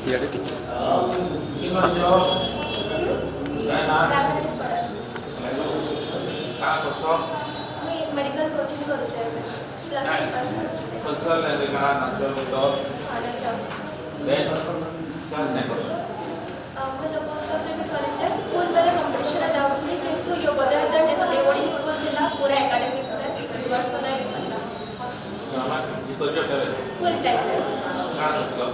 ଇଆଡ଼େ ଟିକେ medical coaching करू छे प्लस कल्चरल एरिया नाचो तो अच्छा देन चार नहीं करो हम लोग सब में भी करे छे स्कूल वाले कंपटीशन जाउथली किंतु यो 2000 देखो बोर्डिंग स्कूल थिला पूरा एकेडमिक से रिवर्स नहीं पता हमारा तो जो करे स्कूल टाइम का मतलब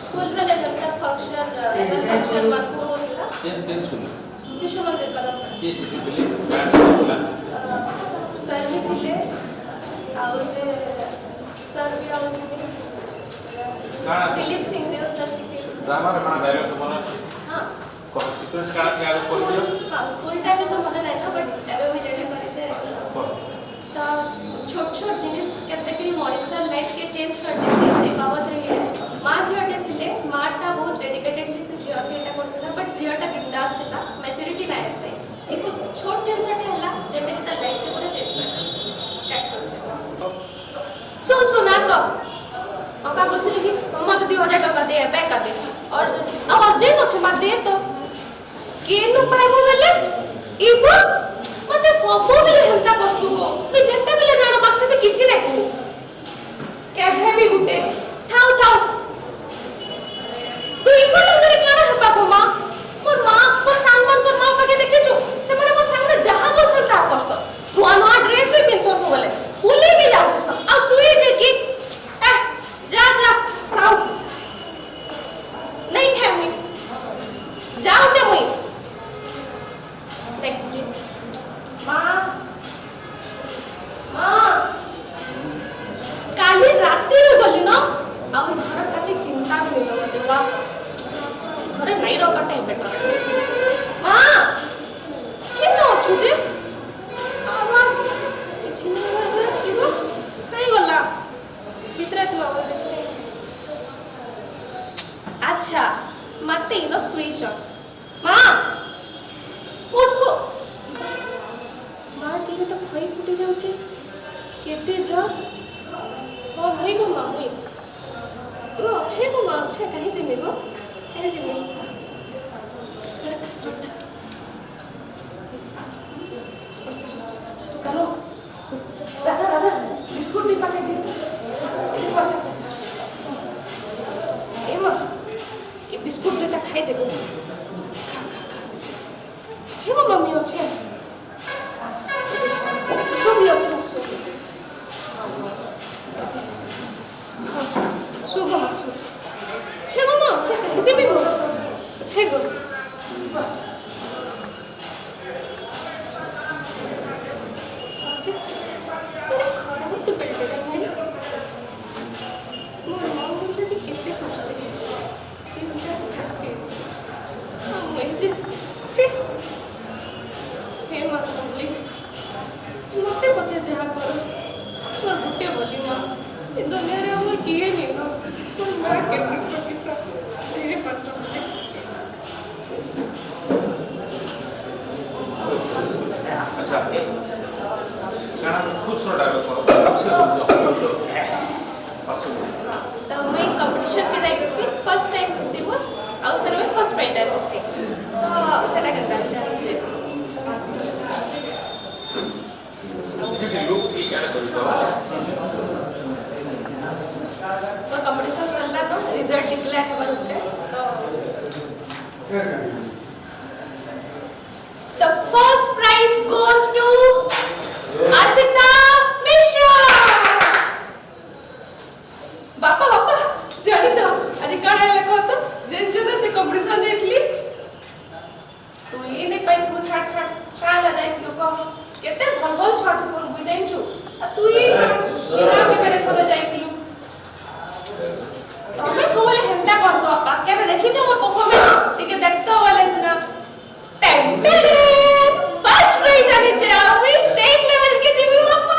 स्कूल वाले जब तक फंक्शन एनुअल फंक्शन माथो थिला केन सुनो शिशु मंदिर कदम के सिटी बिली बैठला सर भी थिले आउ जे सर भी आउ थिले काना दिलीप सिंह देव सर सिखे ड्रामा रे माना डायरेक्ट मन हां को सीक्वेंस का क्या कर दियो हां स्कूल टाइम में तो मने नहीं था बट एबे भी जेडे करे छे तो छोट छोट जिनिस केते भी मॉनिटर लाइफ के चेंज कर देसी से बाबत रही है मां झियोटे थिले माटा बहुत डेडिकेटेड थी से झियो के एटा करथला बट झियोटा बिंदास थिला मैच्योरिटी नाही आस्ते किंतु छोट जिनसटे हला जेटे के त लाइफ के पूरा चेंज कर स्टार्ट कर छे सुन आ तो का बोलथि कि मत 2000 टका दे पैक कर दे और अब अर्जेंट अछि मत दे तो केनु पाइबो बेले इबो मते सबो बेले हेंता करसु गो मी जेते बेले जानो बाक्से तो किछि नै को केभे भी उठे थाउ थाउ तू इसो टंगरे काना हपा को मां मोर मां को सांगन को मां पके देखे छु से माने मोर सामने जहां बोलछन ता करस नुआ नुआ ड्रेस भी पिनसो छु बोले फुले भी जाउ छु आ तू ये जे कि ए जा जा खाओ नहीं खाए मी जाओ जे मुई नेक्स्ट डे मां मां काली राती रे बोली न आ ई घर काली चिंता भी नहीं मते वा घरे नहीं रो कटे बेटा मां केनो छु जे आवाज किछि नहीं घर इबो काई गला भीतर तो आवाज से अच्छा मते इनो स्विच ऑन मां उठो मां टीवी तो खई फुटी जाउ छे केते ज ओ भाई को मां भाई वो अच्छे को मां अच्छे कहीं से मेरे को कहीं से मेरे तू करो दादा दादा बिस्कुट दी पैकेट दे तो इधर पास ए मां ये बिस्कुट लेता खाई दे खा खा खा अच्छे को मम्मी अच्छे सो भी अच्छे सो सो गो मां सो अच्छे गो मां अच्छे कहीं से भी गो अच्छे गो हे मां संभली मते पचे जहा करो मोर गुटे बोली मां ए दुनिया रे हमर किए नहीं ना मोर मां के पकिता तेरे पास अच्छा काना खुश रो डायरेक्ट करो से समझो तो मैं कंपटीशन पे जाई थी फर्स्ट टाइम थी वो आ सर में फर्स्ट प्राइज आई थी तो सेटा करता जानी जे ये लोग की क्या करतो वो कंपटीशन चलला नो रिजल्ट डिक्लेअर हेवर होते तो the first prize goes to Arpita Mishra बापा बापा जानी छ आज काढा लेको तो जेन जेन से कंपटीशन जाइथली तो ये नहीं पाई तू छाड़ छाड़ छाड़ ला जाई लोक केते भल भल छाड़ तो सब बुझ जाई छु आ तू ये इना के मेरे सब जाइथली तो हमें सोले हेंता करसो बापा के देखि छ मोर परफॉर्मेंस टिके देखतो वाले सुना फर्स्ट प्राइज आनी चाहिए स्टेट लेवल के जीवी बापा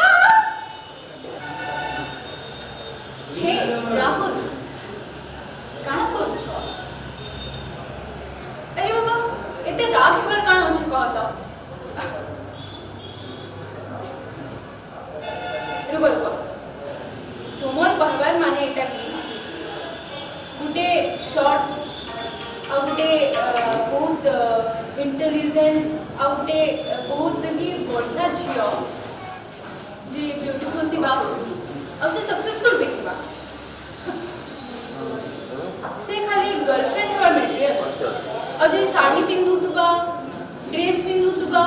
हे राहुल काना कोन अरे बाबा एते राग हेबर काना होछ कहत रुको रुको तुमर कहबार माने एटा की गुटे शॉर्ट्स ଆଉ ଗୋଟେ ବହୁତ ଇଣ୍ଟେଲିଜେଣ୍ଟ ଆଉ ଗୋଟେ ବହୁତ ହିଁ ବଢ଼ିଆ ଝିଅ ଯେ ବ୍ୟୁଟିଫୁଲ୍ ଥିବା ଆଉ ସେ ସକ୍ସେସଫୁଲ୍ ବି ଥିବା से खाली गर्लफ्रेंड हेबार मेटेरियल और जे साड़ी पिंधुतुबा ड्रेस पिंधुतुबा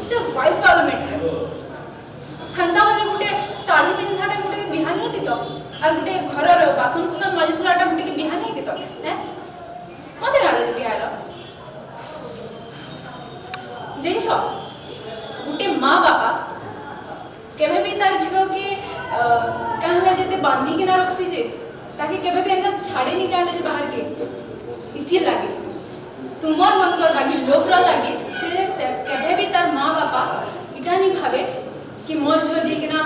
से वाइफ पावर मेटेरियल हंता वाले गुटे साड़ी पिंधाटा गुटे बिहा नहीं दितो और गुटे घरर बासन कुसन माजिथलाटा गुटे के बिहा नहीं दितो हैं मते गाले जे बिहारा जिनछो गुटे माँ बाबा केबे भी तार झियो के कहले जेते बांधी के ना रखसी जे ताकि केबे भी अंदर छाड़े निकाले जे बाहर के इथि लागे तुमर मन कर बाकी लोग रा लागे से केबे भी तार माँ बापा इटा नहीं भावे कि मोर झो जे केना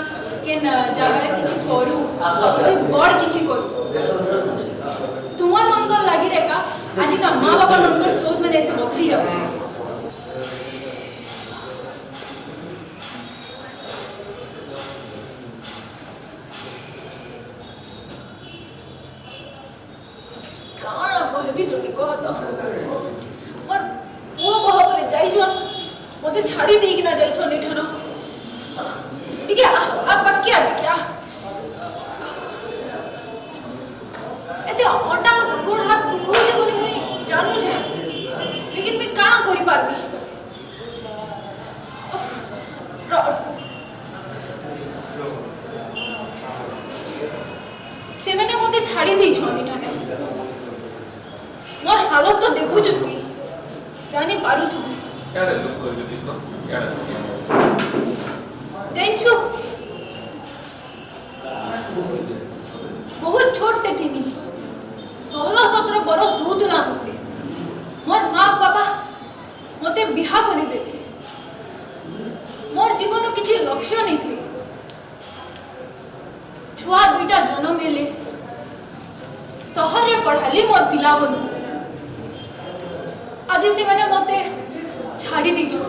केन जगह किछि करू किछि बड़ किछि करू तुमर मन कर लागी रेका आज का माँ बापा मन कर सोच में एते बदली जाउछि भी तो कहत मोर पुओ बहपरे जाइछन मते छाड़ी देई कि ना जाइछन निठन टिके आ पक्किया टिके एते हटा गोड़ हाथ दुखो जे बोली मुई जानू छे लेकिन मैं काना करि पारबी से मैंने मते छाड़ी देई छन निठन मोर हालत तो देखु जुकी जानी पारु तू यार लुक कर के देखो यार देंचु बहुत छोटे थी 16-17 बरस होतला मते मोर माँ बाबा मते बिहा करि देले मोर जीवन किछि लक्ष्य नहीं थे छुआ दुईटा जन्म मेले शहर रे पढ़ाली मोर पिला बनकु आज से मैंने मते छाड़ी दी छो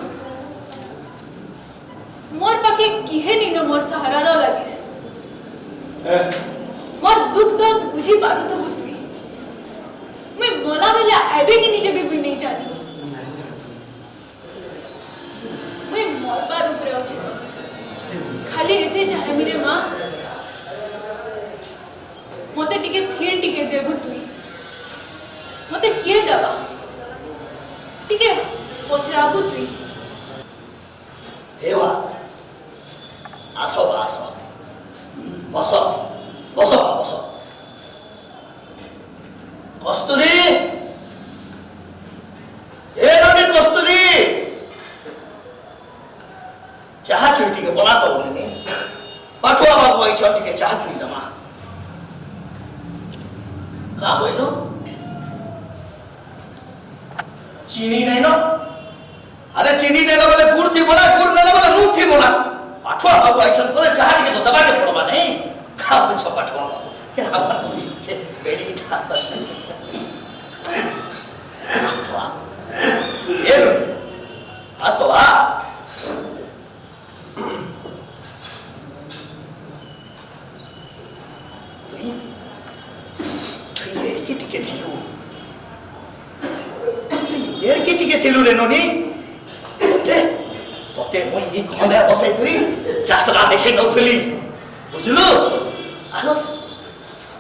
मोर पाखे किहे नी न मोर सहारा रो लगे मोर दुख तो बुझी पारु तो बुतवी मैं बोला बेला आबे कि निजे भी नहीं जानी मैं मोर पार ऊपर अछि खाली एते चाहे मेरे मां मते टिके थीर टिके देबु तुई मते किए दबा टिके पचराबु तुई देवा आसो आसो बसो बसो बसो कस्तूरी ए ननी कस्तूरी चाहा चुई टिके बना तो ने पाठवा बाबू आई छ टिके चाहा चुई दमा का बोइलो चीनी नहीं ना अरे चीनी नहीं बोले गुड़ थी बोला गुड़ नहीं बोले नून थी बोला पाठवा बाबू आइछन पर चाहा के तो दबा के पड़बा नहीं खा छ पाठवा बाबू या मन के बेड़ी था पाठवा ये लो पाठवा थिलु रे ननी तोते मुई ई खंडा बसाई करी जात्रा देखे नथली बुझलु आरो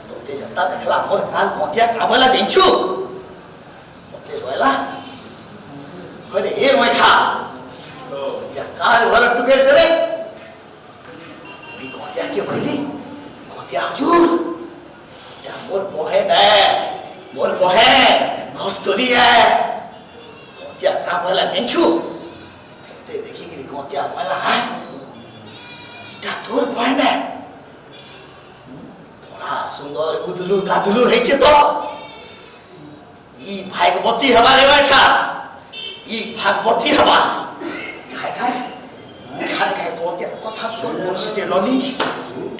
तोते जता देखला मोर काल कोतिया काबला देंछु मते बोला अरे ए मैठा या कार घर टुकेल रे मुई कोतिया के भइली कोतिया हुजूर या मोर बहन कस्तूरी है गोतिया काबला देंछु ते देखि कि गोतिया वाला है इटा तोर बहन है बड़ा सुंदर गुदलू गादलू है छे तो ई भागवती हवा रे बैठा ई भागवती हवा खाय गोतिया कथा सुन पछते ननी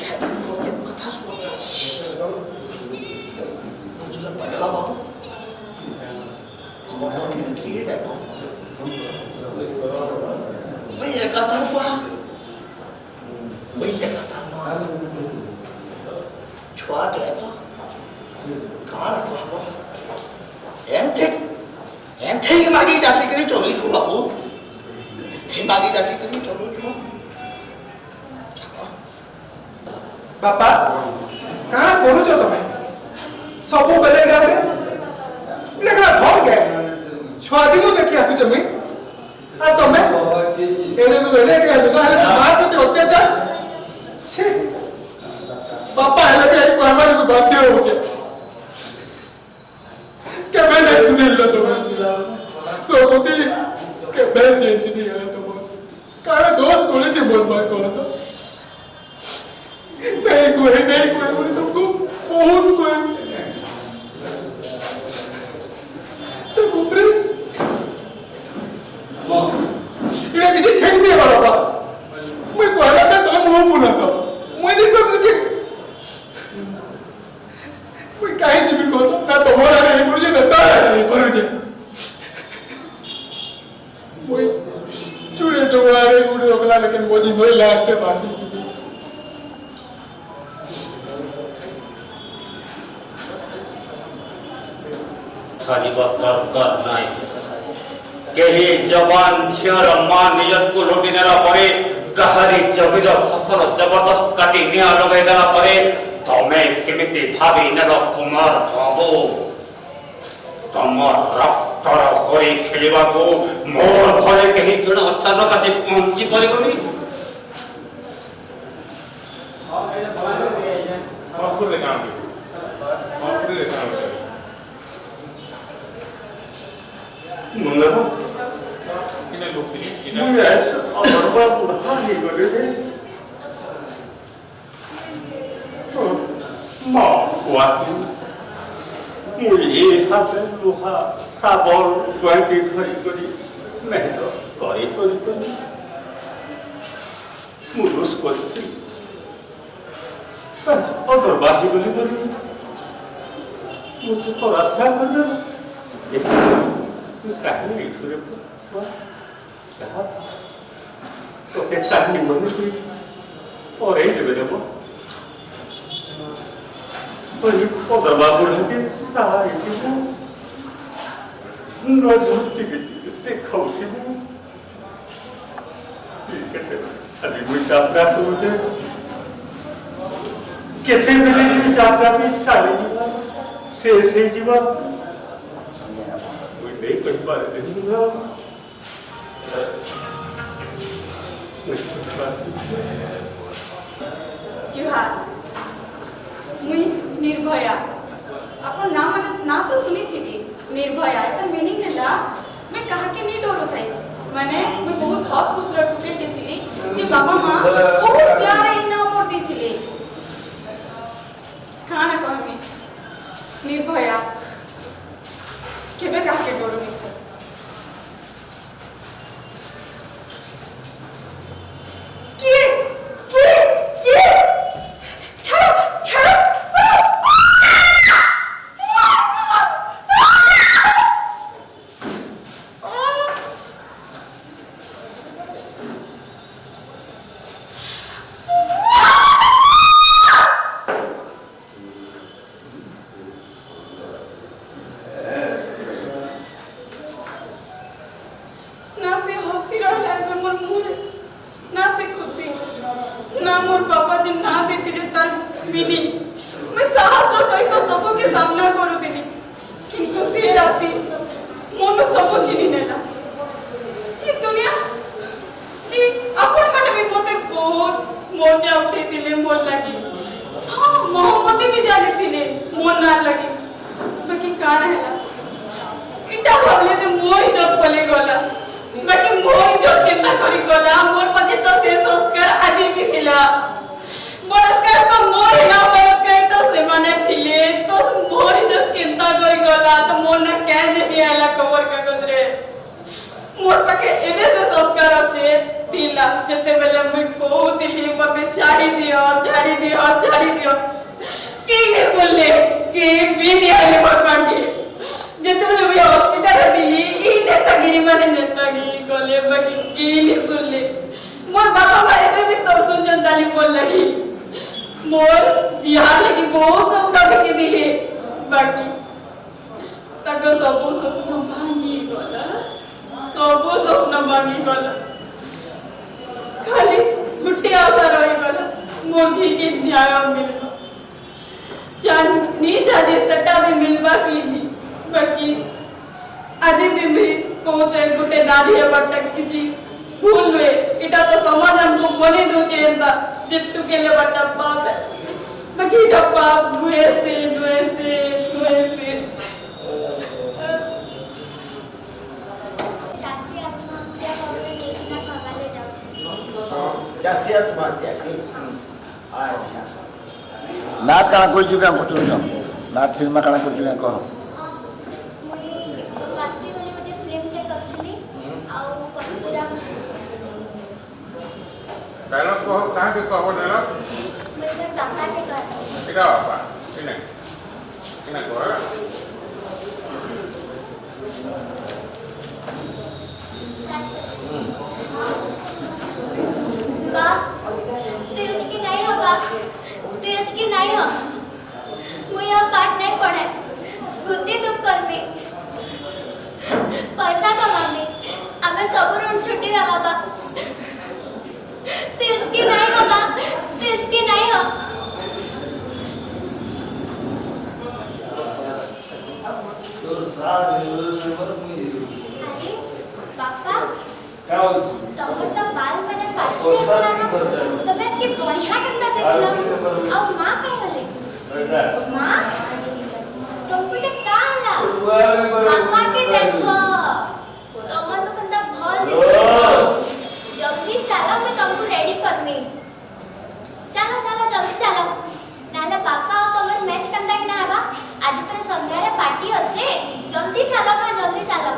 खाय गोतिया कथा सुन पछ बुझला पठा बाबू मैं ये कथा पा मैं ये कथा ना छुआ तो कहाँ रखो एंथे मागी जासी करी चलो छु बाबू थे मागी जासी करी चलो छु बापा काना पढुछ तमे सबु बेले गादे लेकरा भल गए स्वादिनो देखि आसु जमी आ तमे एने दु एने के दु हाले मार प्रति अत्याचार छी बापा हेले भी आई कहबा को बाध्य हो जे के बेने सुनिल तमे तो मोती के बेने चेंज नहीं है तमे काना दोस्त कोले जे बोल पा को तो नहीं कोई बोले तुमको बहुत कोई तो ऊपरी इन्हें किसी खेल दिया बाबा मैं कहला था तो मुंह पुना सब मैं देखो कि मैं कहीं जीवी को तो ना तुम्हारा नहीं मुझे ना तारा नहीं पर मुझे मैं चुड़े टुवारे गुड़े ओकला लेकिन वो जी नोई लास्ट पे बात की दरकार नहीं कहीं जवान झीर मां निजत को लुटि नेला परे कहारी जमीर फसल जबरदस्त काटी निया लगाई देला परे तमे केमिति भाबी नेल कुमार बाबू तमर रक्तर हरी खेलिबा को मोर भले कहीं जण अचानक आसी पहुंची परिबनी ऑफर ले काम मुन्ना किने लोकली मुझे और बुढ़ा ही गले रे मां हुआ मुझे हाथ लोहा साबल गोंती धरी करी मेहनत करी मुरुस करती बस और बाही गली गली मुझे तो रास्ता कर दे कहीं नहीं सुरे कहा तो के कहीं मन की और एक बेरे वो तो ये पदर बाबू रहते सारी की न झूठी की देखो की वो कहते अभी मुझे यात्रा तो मुझे कितने बेले की यात्रा थी चलेगी से जीवन नहीं कोई बार नहीं ना जुहार मुई निर्भया अपन ना तो सुनी थी निर्भया एतर मीनिंग हैला मैं कहा के नहीं डरो थाई माने मैं बहुत हंस खुश रह टुकेल थी जे बाबा मां बहुत प्यार इनाम मोर दी थी खाना कहमी निर्भया केबे कहा के डरो नहीं मोर पाके एबे से संस्कार अच्छे तिला जते बेले मैं को दिल्ली मते छाड़ी दियो की ने सुनले की भी नहीं आले मोर पाके जते बेले मैं हॉस्पिटल दिल्ली ई नेतागिरी माने नेतागिरी कोले बाकी की नहीं सुनले मोर बाबा मां एबे भी तो सुन जनताली बोल लगी मोर बिहार लगी बहुत सपना देखी दिली बाकी तकर सब सपना भांगी गला सब स्वप्न भांगी गला खाली गुटे आशा रही गला मोर झी के न्याय मिलबा जानी जानी सटा भी मिलबा की नहीं बाकी आज भी कोचे गुटे नारी बटक किछि भूल हुए इटा तो समाज हमको बने दो चेंदा जिट्टू के लिए बटा पाप है बाकी इटा पाप हुए से चासी आत्महत्या करने देखना कमाले जाउछ चासी आत्महत्या की अच्छा नाट काना कोई जुगा कुछ नाट सिनेमा काना कोई जुगा कह मुई वासी वाली गोटे फिल्म टे करथली आउ परशुराम डायलॉग कहो कहाँ के कहो डायलॉग मुई कर पापा के कर इरा बापा इना कहो बाप तुझ की नहीं हो बाप तुझ की नहीं हो मुई अब पाठ नहीं पढ़े बुद्धि दुख करबी पैसा कमाबी हमें सब ऋण छुट्टी दा बाबा तुझ की नहीं हो बाप तुझ की नहीं हो अरे पापा तमर तो बाल मैंने पाछी गला ना तबे की बढ़िया गंदा दिसला और मां कह हले मां तुमको तो काला पापा के देखो तमर नु गंदा भल दिसला जल्दी चलो मैं तुमको रेडी करमी चलो चलो जल्दी चलो नाले पापा और तमर मैच कंदा कि ना हबा आज पर संध्या रे पार्टी अच्छे जल्दी चलो मां जल्दी चलो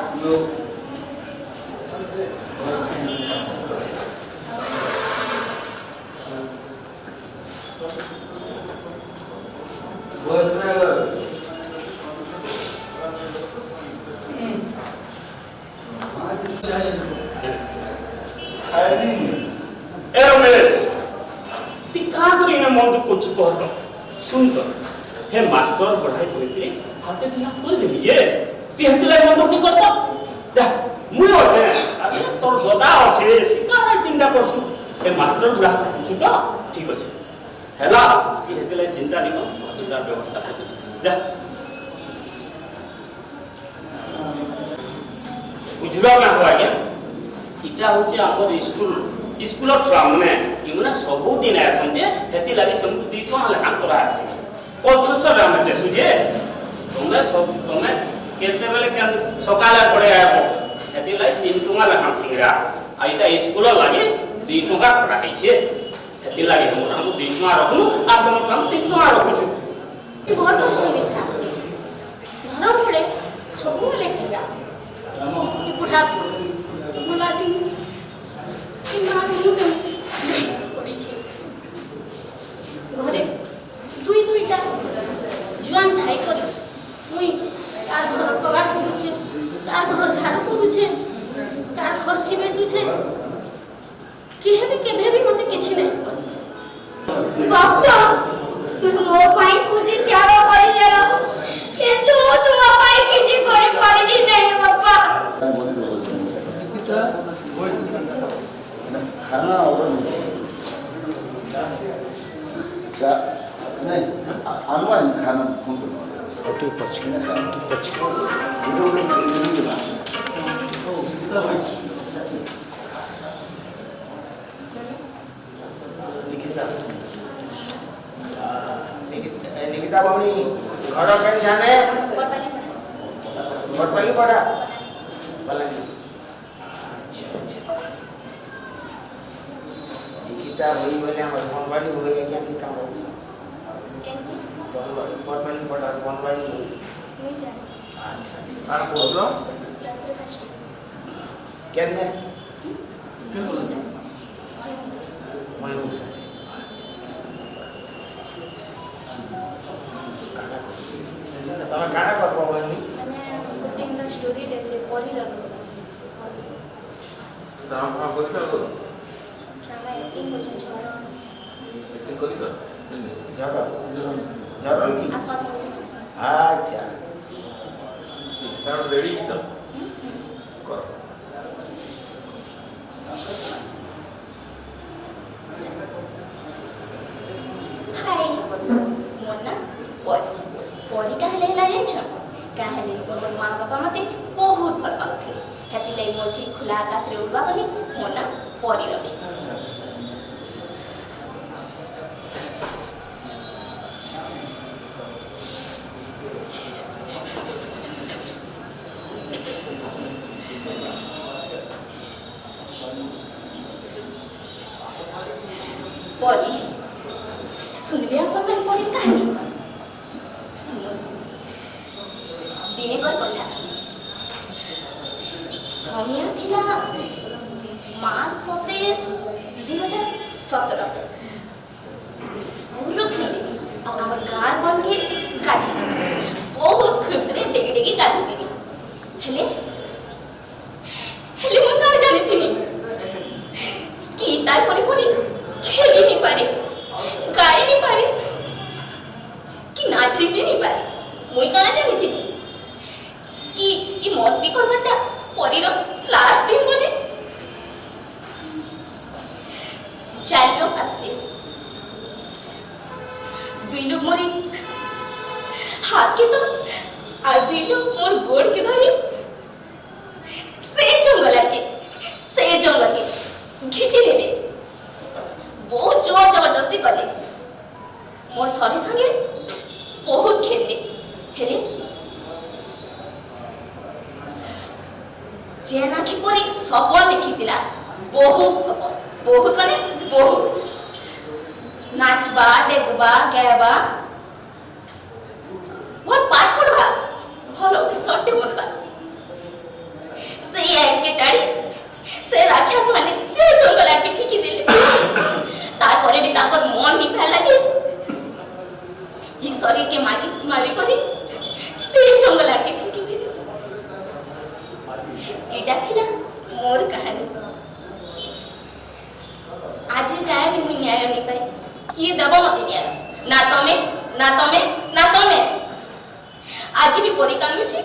ए रमेश ती का करी ना मन दुख कुछ कहत सुन तो हे मास्टर पढ़ाई तो इकरी हाथे तू हाथ कर देबी जे ती हतले मन दुख नहीं करता देख मुई আছে अरे तोर दादा আছে ती का चिंता करसु हे मास्टर बुला छु तो ठीक আছে हेला ती हतले चिंता नहीं कर चिंता व्यवस्था कर जा बुझलो ना हो आज्ञा इटा होचे हमर स्कूल छुआ माने इमना सब दिन आसंते हेती लागि संपुति तो हले काम करा आसी कोससर हम देसु जे तुमे केते बेले के सकाले पड़े आबो हेती लागि 3 टका लखा सिंगरा आइता स्कूल लागि 2 टका करा हैछे हेती लागि हम 2 टका रखनु आ तुम काम 3 टका रखुछु बहुत सुविधा घर पड़े सब लेखेगा ये बुढ़ा मला दिन कि मां मुते जाई पड़ी छे घरे दुईटा जुआन भाई कर मुई तार घर कबार करू छे तार घर झाड़ू करू छे तार घर सिमेंट छे केहे भी मते किछि नहीं कर बापा मो पाई खुशी त्याग करि देलो किंतु तुम पाई किछि करि पारिली नहीं बापा खाना और क्या नहीं अनुमान खाना कौन तो ठीक पछ ना ठीक पछ निकिता बावनी घर केन जाने बटली पड़ा बलानी निकिता होई बोले हमर बनवाड़ी होई क्या की काम हो बटली पड़ा बनवाड़ी नहीं जाने अच्छा आर बोलो प्लस 3 फर्स्ट केने તમે કાના કરવો બની અને ટીમના સ્ટોરી રે છે પરિરર राम का बोल कर ડ્રામા એક્ટિંગ को છે મારો एक्टिंग करी कर જરો જરો की આ શોર્ટ अच्छा स्टार्ट रेडी कर कर परी कहले ना जाइछ कहले मोर माँ बापा मते बहुत भल पाउथिले हेतिले मोर जी खुला आकाश रे उड़बा बोली मोर ना परी रखी परी सुनबे अपन मन परी कहानी सुनो दिने कर कथा समय थिला मार्च 27 2017 स्कूल फिल्म और हमर कार बन के गाड़ी बहुत खुश रे डेगी डेगी गाड़ी देनी हेले मन कर जानी थी कि तार परी परी खेली नहीं पारे गाई नहीं पारे कि नाची भी नहीं पारे मुई काना जानी थी कि ई मस्ती करबाटा परीर लास्ट दिन बोले 4 लोग आसले 2 लोग मोरी हाथ के तो और 2 लोग मोर गोड़ के धरी से जंगल के घिची लेले बहुत जोर जबरदस्ती कले मोर सरी संगे बहुत खेलले हेले जेन आखि परी सपन देखितिला बहुत माने बहुत नाचबा डेगबा गायबा भल पाठ पढ़बा भल अफिसर टे बनबा से एक के टाड़ी से राक्षस माने से जंगल आके फिकी देले तारपरे भी ताकर मन नि फैला जे ई शरीर के मारी करी से जंगल आके फिकी देले एटा थिला मोर कहानी आज जाए भी मुई न्याय नहीं पाई किए दबा मत न्याय ना तमे आज भी परी कांदू छी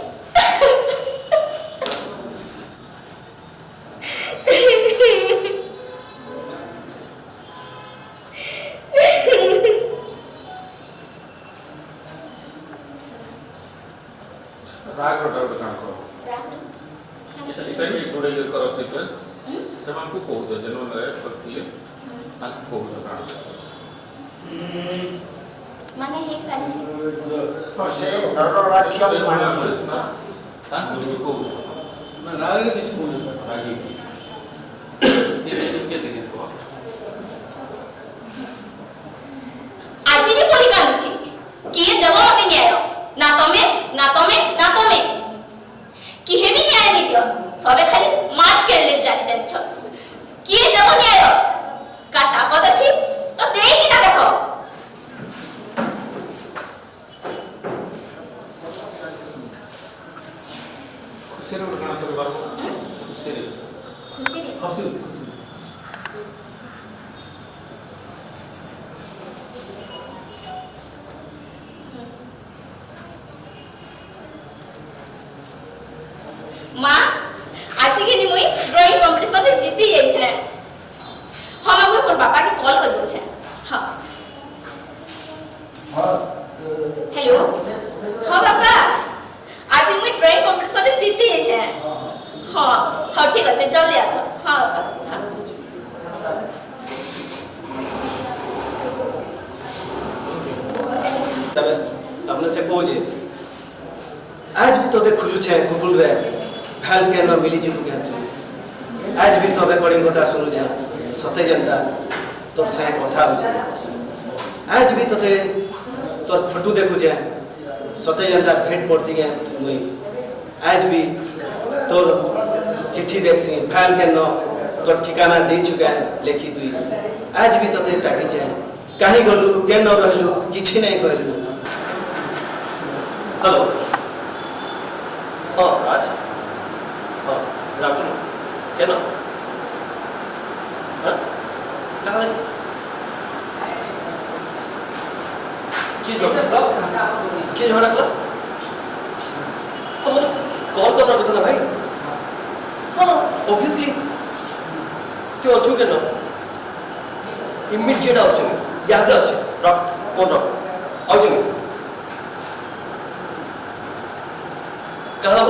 राग रोड काम करो ସେଟା ବି ଯୋଡ଼େ ଯେ କର ସିକ୍ୱେନ୍ସ ସେମାନଙ୍କୁ କହୁଛ ଯେନ ରେଟ୍ କରିଥିଲେ ତାଙ୍କୁ କହୁଛ କାଣା माने हे सारी जी ହଁ ସେ ରାକ୍ଷସ ମାନେ ତାଙ୍କୁ କିଛି କହୁଛ ନା ରାଗରେ କିଛି କହୁଛ ରାଗି କିଏ ଦେଖେ କୁହ आज भी परी कांदुची किए देव मते न्याय ना तमे किहे भी न्याय नहीं दियो सबे खाली माच खेलले जानी छ किए देव न्याय का ताकत अछि तो देई कि ना देखो खुशी रे काଣା करबार खुशी रे ହସି मां आज के नि मुई ड्राइंग कंपटीशन में जीती जाई छै हम अपन पापा के कॉल कर दो छै हां हेलो हां पापा आज मुई ड्राइंग कंपटीशन में जीती जाई छै हां ठीक আছে जल्दी आसो हां हां तबने से कोजे आज भी तो खुजु छे गुगुल रे भाल के न मिली जिबु के तू आज भी तो रेकॉर्डिंग कथा सुनु छे सते जनता तो से कथा हो छे आज भी तोते तोर फोटो देखु छे सते जनता भेंट पड़ती के मुई आज भी तोर चिट्ठी देखसी भाल के न तोर ठिकाना दे चुका लेखी तुई आज भी तोते टाकी छे काहे गलु के न रहलु किछि नै कहलु हेलो हाँ राज हाँ राम क्या ना हाँ कहाँ है चीज़ हो क्या झगड़ा करा तो मुझे कॉल करना पड़ता था भाई हाँ ऑब्वियसली क्यों अच्छू क्या ना इमीडिएट आओ चलो याद है अच्छे रॉक कौन रॉक आओ चलो କାଣା ହବ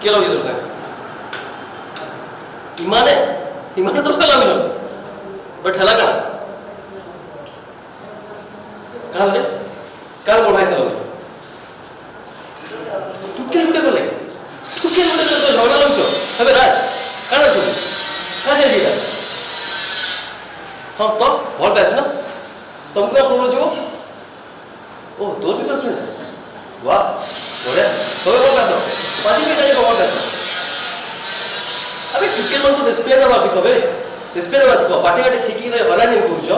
କିଏ ଲାଗୁଛି ତୋର ସାଙ୍ଗେ ଇମାନେ ତୋର ସାଙ୍ଗେ ଲାଗୁଛନ୍ ବଟ୍ ହେଲା କାଣା କାଣା ବୋଲେ କାଣା ବଡ଼ ଭାଇ ସାଙ୍ଗେ ଲାଗୁଛ ଟୁକେଲ ଗୁଟେ ଗଲେ ଟୁକେଲ ଗୁଟେ ଗଲେ ଝଗଡ଼ା ଲାଗୁଛ ଏବେ ରାଜ କାଣା ସବୁ କାଣା ହେଇଛି ଏଇଟା ହଁ ତ ଭଲ ପାଇଛୁ ନା ତମକୁ କ'ଣ ପ୍ରୋବ୍ଲେମ୍ ଯିବ ଓ ତୋର ବି କରୁଛୁ ନା वाह बढिया तबे ଭଲ ପାଇଛ ପାଟି ବି ଯାଇ ଭଲ ପାଇଛ अबे टुकेल मन तो रेस्पेक्ट ना बात कबे रेस्पेक्ट बात को पाटे काटे छिकी रे हरानी करूछ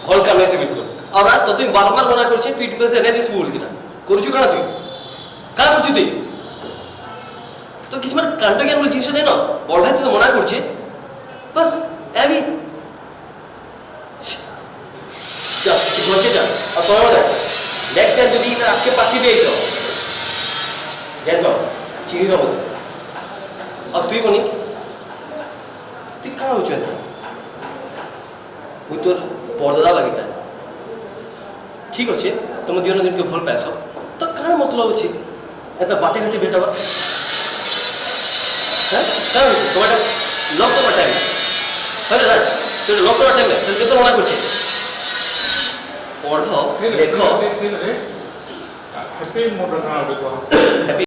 भल काम से बिल्कुल और रात तो तुम बारंबार मना करछ तू टुके से ने दिस बोल किना करूछ कणा तू का करछ तू तो किछ मन कांड ज्ञान बोल जिस ने न बड़ भाई तो मना करछ बस एवी जा घर के जा और तो मत नेक्स्ट टाइम यदि आपके पार्टी में आइलो जान चिनी रो और तू बनी तू क्या हो मुझ तोर परदादा लगिता ठीक अच्छे तुम दिन दिन के भल पास तो क्या मतलब अच्छे एत बाटे घाटे भेट लक करवा टाइम अरे राज तो लक करवा टाइम तो मना कर पढ़ देख हैप्पी मोटर